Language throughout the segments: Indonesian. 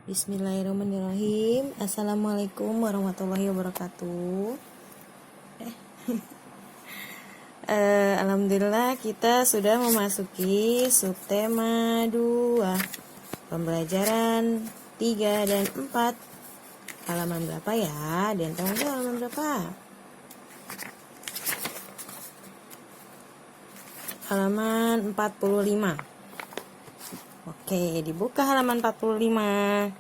Bismillahirrahmanirrahim. Assalamualaikum warahmatullahi wabarakatuh. Alhamdulillah kita sudah memasuki subtema 2 pembelajaran 3 dan 4. Halaman berapa ya? Dan tanggung jawab halaman berapa? Halaman 45. Oke, dibuka halaman 45.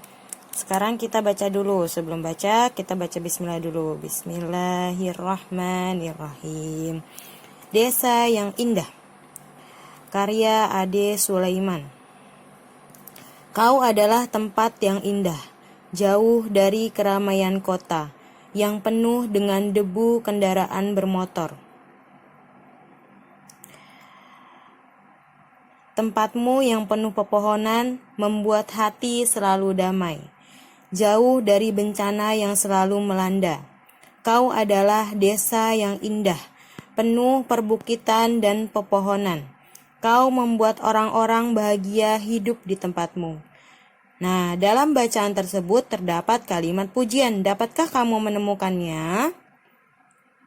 Sekarang kita baca dulu. Sebelum baca, kita baca bismillah dulu. Bismillahirrahmanirrahim. Desa yang indah. Karya Ade Sulaiman. Kau adalah tempat yang indah, jauh dari keramaian kota, yang penuh dengan debu kendaraan bermotor. Tempatmu yang penuh pepohonan membuat hati selalu damai, jauh dari bencana yang selalu melanda. Kau adalah desa yang indah, penuh perbukitan dan pepohonan. Kau membuat orang-orang bahagia hidup di tempatmu. Nah, dalam bacaan tersebut terdapat kalimat pujian. Dapatkah kamu menemukannya?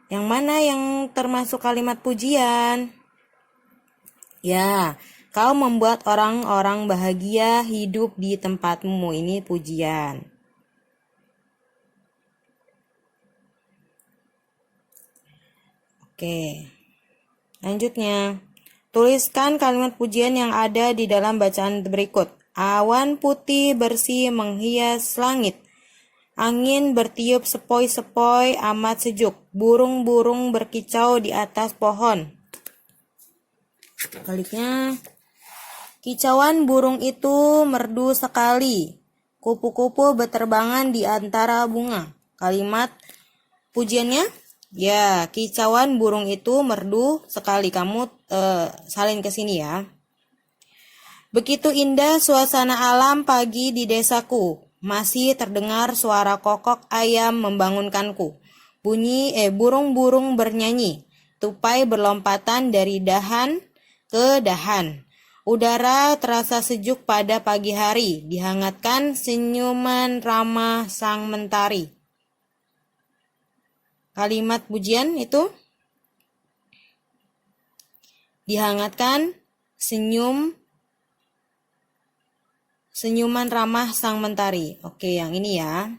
Yang mana yang termasuk kalimat pujian? Ya, kau membuat orang-orang bahagia hidup di tempatmu. Ini pujian. Oke. Lanjutnya, tuliskan kalimat pujian yang ada di dalam bacaan berikut. Awan putih bersih menghias langit. Angin bertiup sepoi-sepoi amat sejuk. Burung-burung berkicau di atas pohon. Baliknya, kicauan burung itu merdu sekali. Kupu-kupu berterbangan di antara bunga. Kalimat pujiannya, ya, kicauan burung itu merdu sekali. Kamu salin ke sini ya. Begitu indah suasana alam pagi di desaku. Masih terdengar suara kokok ayam membangunkanku. Burung-burung bernyanyi. Tupai berlompatan dari dahan ke dahan. Udara terasa sejuk pada pagi hari, dihangatkan senyuman ramah sang mentari. Kalimat pujian itu dihangatkan senyuman ramah sang mentari. Oke, yang ini ya.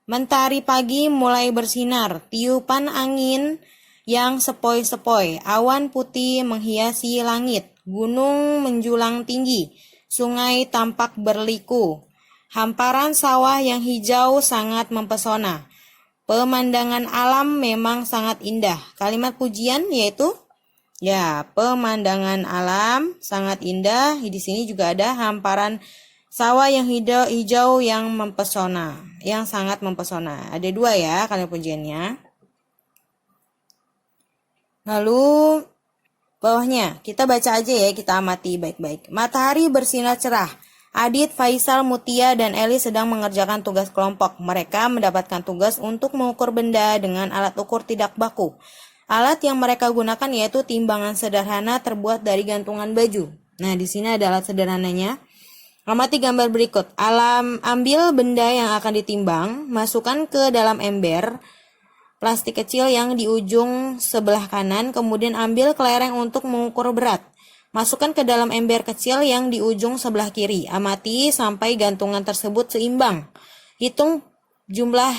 Mentari pagi mulai bersinar, tiupan angin yang sepoi-sepoi, awan putih menghiasi langit, gunung menjulang tinggi, sungai tampak berliku, hamparan sawah yang hijau sangat mempesona. Pemandangan alam memang sangat indah. Kalimat pujian yaitu, ya, pemandangan alam sangat indah. Di sini juga ada hamparan sawah yang hijau yang mempesona, yang sangat mempesona. Ada 2 ya kalimat pujiannya. Lalu bawahnya kita baca aja ya, kita amati baik-baik. Matahari bersinar cerah. Adit, Faisal, Mutia, dan Eli sedang mengerjakan tugas kelompok. Mereka mendapatkan tugas untuk mengukur benda dengan alat ukur tidak baku. Alat yang mereka gunakan yaitu timbangan sederhana terbuat dari gantungan baju. Nah, di sini ada alat sederhananya. Amati gambar berikut. Ambil benda yang akan ditimbang, masukkan ke dalam ember plastik kecil yang di ujung sebelah kanan, kemudian ambil kelereng untuk mengukur berat. Masukkan ke dalam ember kecil yang di ujung sebelah kiri. Amati sampai gantungan tersebut seimbang. Hitung jumlah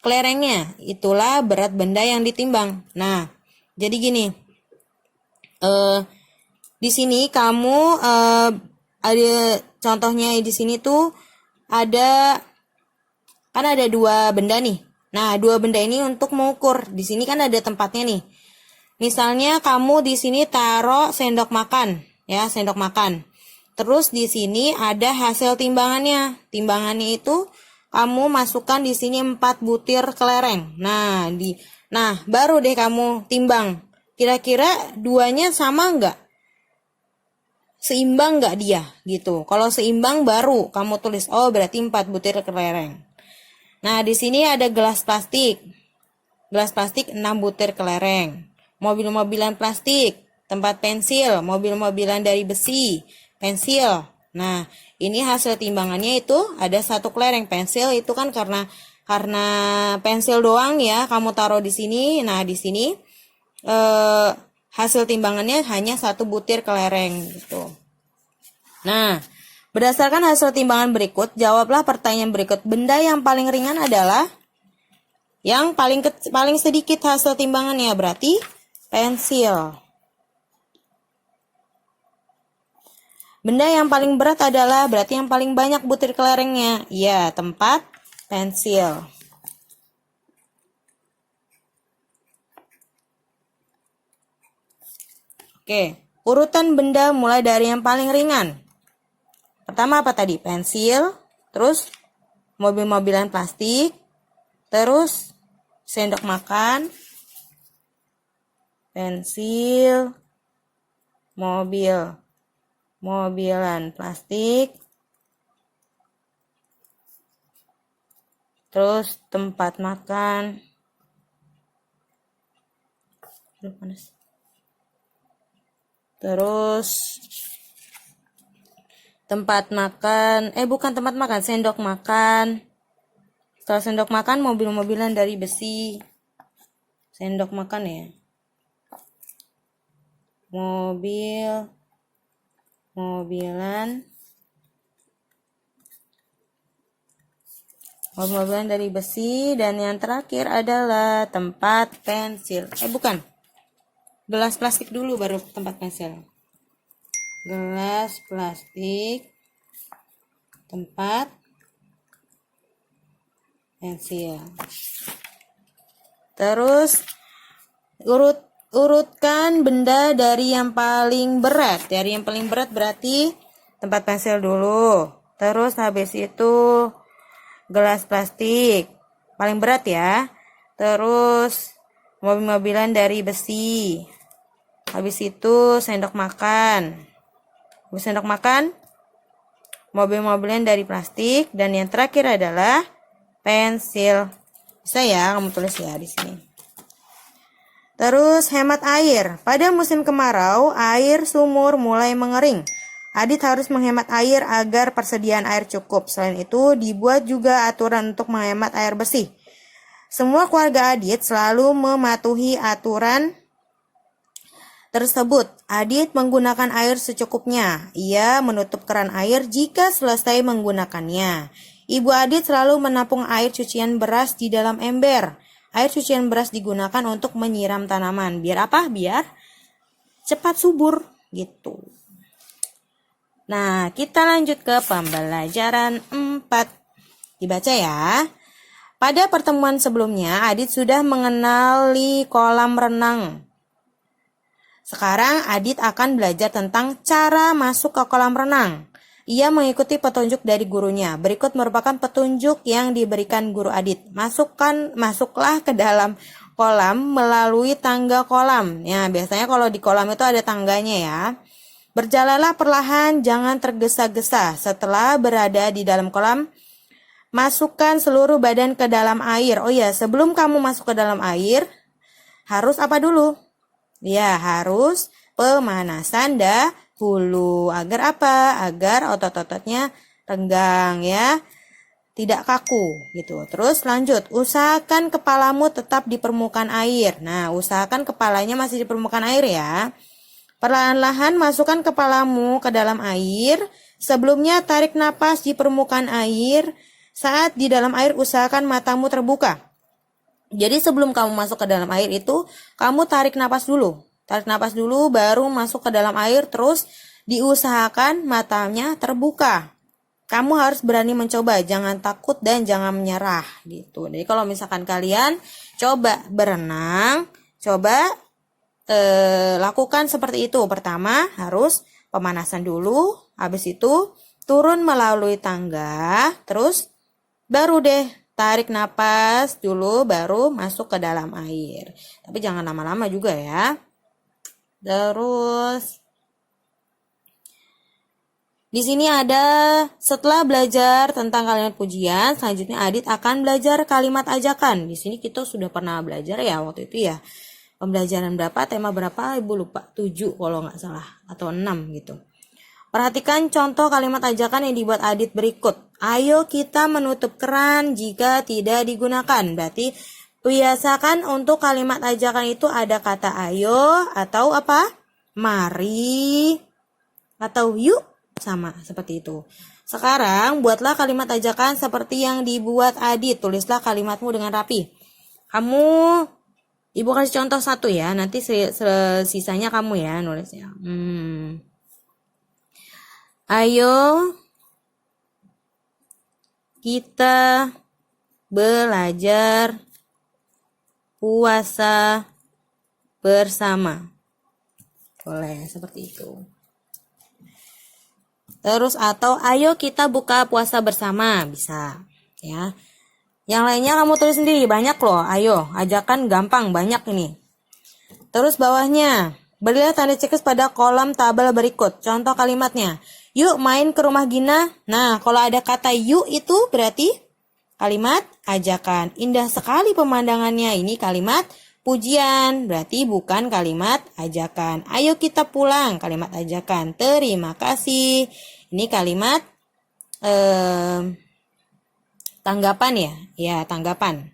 kelerengnya. Itulah berat benda yang ditimbang. Nah, jadi gini. Di sini kamu ada contohnya di sini tuh ada, kan ada 2 benda nih. Nah, 2 benda ini untuk mengukur. Di sini kan ada tempatnya nih. Misalnya kamu di sini taruh sendok makan, ya, sendok makan. Terus di sini ada hasil timbangannya. Timbangannya itu kamu masukkan di sini 4 butir kelereng. Nah, baru deh kamu timbang. Kira-kira 2-nya sama enggak? Seimbang enggak dia? Gitu. Kalau seimbang baru kamu tulis, oh berarti 4 butir kelereng. Nah, di sini ada gelas plastik. Gelas plastik 6 butir kelereng. Mobil-mobilan plastik, tempat pensil, mobil-mobilan dari besi, pensil, Nah, ini hasil timbangannya itu ada 1 kelereng. Pensil itu kan karena pensil doang ya, kamu taruh di sini. Nah, di sini hasil timbangannya hanya 1 butir kelereng gitu. Nah, berdasarkan hasil timbangan berikut, jawablah pertanyaan berikut. Benda yang paling ringan adalah yang paling sedikit hasil timbangannya, berarti pensil. Benda yang paling berat adalah berarti yang paling banyak butir kelerengnya. Ya, tempat pensil. Oke, urutan benda mulai dari yang paling ringan. Pertama apa tadi? Pensil, terus mobil-mobilan plastik, terus sendok makan, pensil, mobilan plastik, terus tempat makan, terus tempat makan, bukan tempat makan, sendok makan. Setelah sendok makan, mobil-mobilan dari besi. Sendok makan ya. Mobilan dari besi, dan yang terakhir adalah tempat pensil. Bukan. Gelas plastik dulu baru tempat pensil. Gelas plastik, tempat pensil. Terus urutkan benda dari yang paling berat. Dari yang paling berat berarti tempat pensil dulu. Terus habis itu gelas plastik, paling berat ya. Terus mobil-mobilan dari besi. Habis itu sendok makan. Habis sendok makan, mobil-mobilan dari plastik, dan yang terakhir adalah pensil. Bisa ya kamu tulis ya di sini. Terus hemat air. Pada musim kemarau, air sumur mulai mengering. Adit harus menghemat air agar persediaan air cukup. Selain itu, dibuat juga aturan untuk menghemat air bersih. Semua keluarga Adit selalu mematuhi aturan tersebut. Adit menggunakan air secukupnya. Ia menutup keran air jika selesai menggunakannya. Ibu Adit selalu menampung air cucian beras di dalam ember. Air cucian beras digunakan untuk menyiram tanaman. Biar apa? Biar cepat subur gitu. Nah, kita lanjut ke pembelajaran 4. Dibaca ya. Pada pertemuan sebelumnya, Adit sudah mengenali kolam renang. Sekarang Adit akan belajar tentang cara masuk ke kolam renang. Ia mengikuti petunjuk dari gurunya. Berikut merupakan petunjuk yang diberikan guru Adit. Masuklah ke dalam kolam melalui tangga kolam. Ya, biasanya kalau di kolam itu ada tangganya ya. Berjalanlah perlahan, jangan tergesa-gesa. Setelah berada di dalam kolam, masukkan seluruh badan ke dalam air. Oh ya, sebelum kamu masuk ke dalam air, harus apa dulu? Ya, harus pemanasan dahulu. Agar apa? Agar otot-ototnya renggang ya. Tidak kaku gitu. Terus lanjut. Usahakan kepalamu tetap di permukaan air. Nah, usahakan kepalanya masih di permukaan air ya. Perlahan-lahan masukkan kepalamu ke dalam air. Sebelumnya tarik napas di permukaan air. Saat di dalam air usahakan matamu terbuka. Jadi sebelum kamu masuk ke dalam air itu, kamu tarik napas dulu. Tarik napas dulu baru masuk ke dalam air, terus diusahakan matanya terbuka. Kamu harus berani mencoba, jangan takut dan jangan menyerah gitu. Jadi kalau misalkan kalian coba berenang, coba lakukan seperti itu. Pertama harus pemanasan dulu, habis itu turun melalui tangga, terus baru deh tarik napas dulu baru masuk ke dalam air. Tapi jangan lama-lama juga ya. Terus di sini ada setelah belajar tentang kalimat pujian, selanjutnya Adit akan belajar kalimat ajakan. Di sini kita sudah pernah belajar ya waktu itu ya. Pembelajaran berapa, tema berapa, Ibu lupa. 7 kalau nggak salah atau 6 gitu. Perhatikan contoh kalimat ajakan yang dibuat Adit berikut. Ayo kita menutup keran jika tidak digunakan. Berarti biasakan untuk kalimat ajakan itu ada kata ayo atau apa? Mari atau yuk, sama seperti itu. Sekarang buatlah kalimat ajakan seperti yang dibuat Adit. Tulislah kalimatmu dengan rapi. Ibu kasih contoh satu ya. Nanti sisanya kamu ya nulisnya. Ayo kita belajar puasa bersama. Boleh seperti itu. Terus atau ayo kita buka puasa bersama, bisa ya. Yang lainnya kamu tulis sendiri, banyak loh. Ayo, ajakan gampang, banyak ini. Terus bawahnya, berilah tanda checklist pada kolom tabel berikut. Contoh kalimatnya, yuk main ke rumah Gina. Nah, kalau ada kata yuk itu berarti kalimat ajakan. Indah sekali pemandangannya, ini kalimat pujian, berarti bukan kalimat ajakan. Ayo kita pulang, kalimat ajakan. Terima kasih, ini kalimat tanggapan ya, ya tanggapan.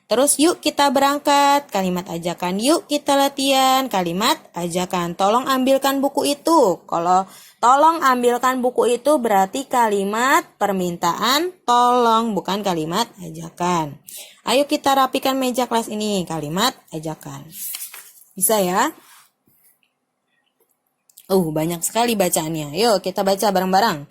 Terus yuk kita berangkat, kalimat ajakan. Yuk kita latihan, kalimat ajakan. Tolong ambilkan buku itu. Kalau tolong ambilkan buku itu berarti kalimat permintaan tolong, bukan kalimat ajakan. Ayo kita rapikan meja kelas ini, kalimat ajakan. Bisa ya? Banyak sekali bacaannya. Yuk kita baca bareng-bareng.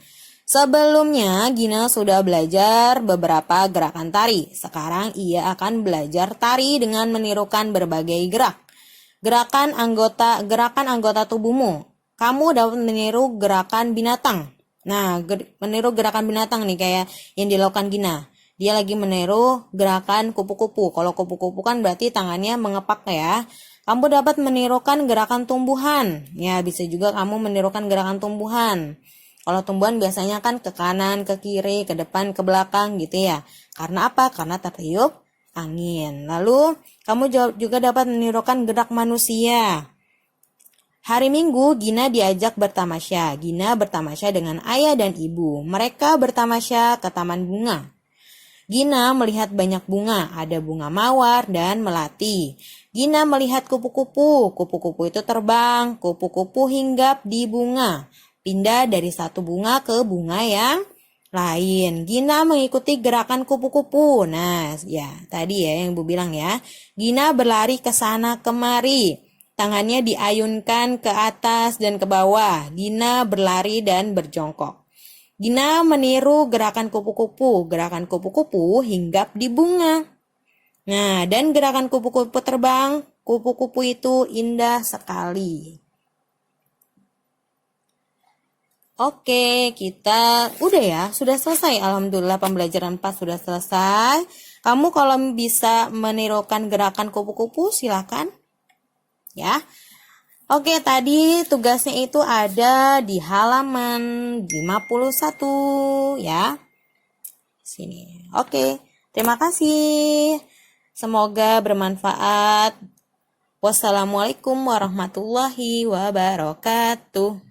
Sebelumnya, Gina sudah belajar beberapa gerakan tari. Sekarang ia akan belajar tari dengan menirukan berbagai gerak. Gerakan anggota tubuhmu. Kamu dapat meniru gerakan binatang. Nah, meniru gerakan binatang nih kayak yang dilakukan Gina. Dia lagi meniru gerakan kupu-kupu. Kalau kupu-kupu kan berarti tangannya mengepak ya. Kamu dapat menirukan gerakan tumbuhan. Ya, bisa juga kamu menirukan gerakan tumbuhan. Kalau tumbuhan biasanya kan ke kanan, ke kiri, ke depan, ke belakang gitu ya. Karena apa? Karena tertiup angin. Lalu kamu juga dapat menirukan gerak manusia. Hari Minggu Gina diajak bertamasya. Gina bertamasya dengan ayah dan ibu. Mereka bertamasya ke taman bunga. Gina melihat banyak bunga, ada bunga mawar dan melati. Gina melihat kupu-kupu. Kupu-kupu itu terbang, kupu-kupu hinggap di bunga. Pindah dari satu bunga ke bunga yang lain. Gina mengikuti gerakan kupu-kupu. Nah, ya tadi ya yang Ibu bilang ya. Gina berlari ke sana kemari. Tangannya diayunkan ke atas dan ke bawah. Gina berlari dan berjongkok. Gina meniru gerakan kupu-kupu. Gerakan kupu-kupu hinggap di bunga. Nah, dan gerakan kupu-kupu terbang. Kupu-kupu itu indah sekali. Oke, kita udah ya, sudah selesai. Alhamdulillah pembelajaran 4 sudah selesai. Kamu kalau bisa menirukan gerakan kupu-kupu silakan. Ya. Oke, tadi tugasnya itu ada di halaman 51 ya. Sini. Oke, terima kasih. Semoga bermanfaat. Wassalamualaikum warahmatullahi wabarakatuh.